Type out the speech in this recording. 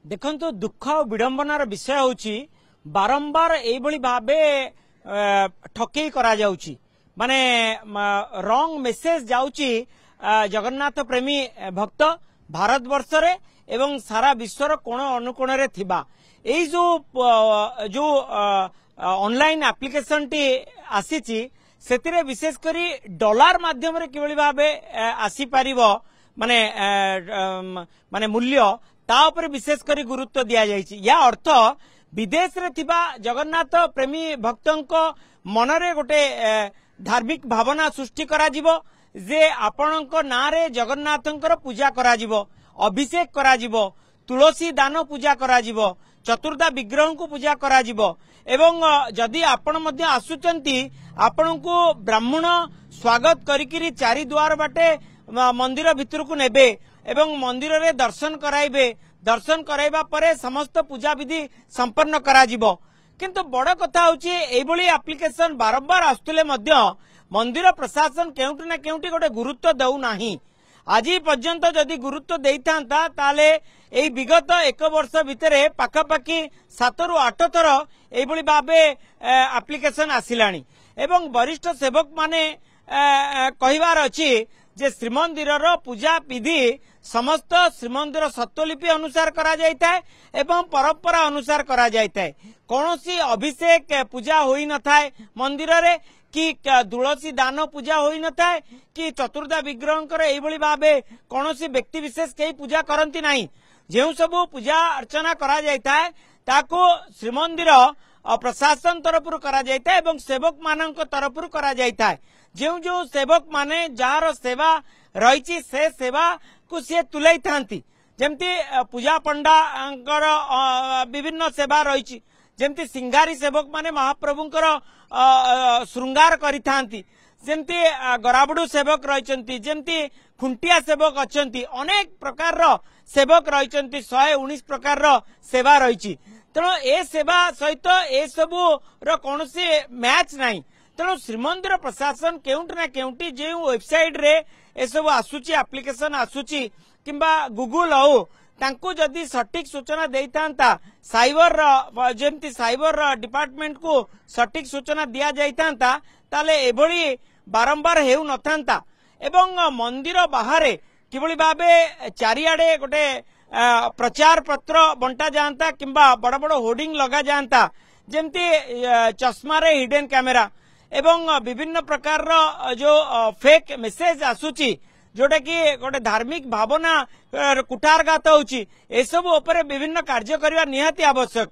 देखंतु दुख और विडंबनार विषय होची बारंबार एभली भाबे ठकेई करा जाउची माने रॉन्ग मेसेज जाउची जगन्नाथ प्रेमी भक्त भारत वर्ष रे एवं सारा विश्वर कोण अनुकोण रे थिबा एई जो ऑनलाइन एप्लिकेशन टी आसीची सेतिरे विशेष करी डॉलर माध्यम रे किबळी भाबे आसी पारिबो माने माने मूल्य ता ऊपर विशेष करी गुरुत्व दिया जायछि। या अर्थ विदेश रे थिबा जगन्नाथ प्रेमी भक्तंको मनरे गोटे धार्मिक भावना सृष्टि करा जिवो जे आपणको नारे जगन्नाथंकर पूजा करा जिवो, अभिषेक करा जिवो, तुलसी दान पूजा करा जिवो, चतुर्धा विग्रह को पूजा करा जिवो एवं जदि आपण मध्य आसुचंती आपणको ब्राह्मण स्वागत करिकिरी चारि द्वार बाटे मंदिर भितर को नेबे एवं मंदिर रे दर्शन कराइबे, दर्शन कराइबा परे समस्त पूजा विधि संपन्न करा जिवो। किंतु बड़ कथा होची एभली एप्लिकेशन बारंबार आस्तुले मध्य मंदिर प्रशासन केउटी ना केउटी गोटे गुरुत्व दउ नाही। आज पर्यंत जदि गुरुत्व देइथांता ताले एई विगत एक वर्ष भितरे पाखापाखी 7 ରୁ 8 थर एभली भाबे एप्लिकेशन आसिलानी एवं वरिष्ठ सेवक माने कहिबार अछि जे श्रीमंदिर पूजा विधि समस्त श्रीमंदिर सत्वलिपि अनुसार करा जायताय एवं परंपरा अनुसार करा जायताय। कौनसी अभिषेक पूजा होई न थाए मंदिर रे कि तुलसी दान पूजा होई न थाए कि चतुर्धा विग्रहंकर एभली भाबे कौनसी व्यक्ति विशेष कई पूजा करंती नाही। जेउ सब पूजा अर्चना करा जायताय ताको श्रीमंदिर प्रशासन तरफ करा जायताय एवं सेवक मानक तरफ करा जायताय। जो जो सेवक माने जार सेवा रही से सेवा को सी तुलाई थांती जेमती पूजा पंडा विभिन्न सेवा रही जेमती सिंगारी सेवक माने महाप्रभुंकर श्रृंगार करी थांती जेमती गराबडू सेवक रही जेमती खुंटिया सेवक अच्छी अनेक प्रकार सेवक रही 119 प्रकार सेवा रही तेणु ए सेवा सहित ए सबू कौन मैच नहीं। तेणु श्रीमंदिर प्रशासन केउंटी ना केउंटी जे वेबसाइट रे ए सब आसुची एप्लिकेशन आसुची किंबा गूगल हो तांको जदि सटीक सूचना देइतांता साइबर जेमती साइबर डिपार्टमेंट को सटीक सूचना दिया जाइतांता ताले एभली बारंबार हेउ नथांता एवं मंदिर बाहरे किभली भाबे चारिआडे गोटे प्रचार पत्र बंटा जाता किंबा बड़ बड़ होर्डिंग लगा जाता जेमती चश्मा रे हिडन कैमेरा एवं विभिन्न प्रकार जो फेक मेसेज आसुची जोटा कि गोटे धार्मिक भावना कुठारघात होची ए सब उपरे विभिन्न कार्य करबा निहाती आवश्यक।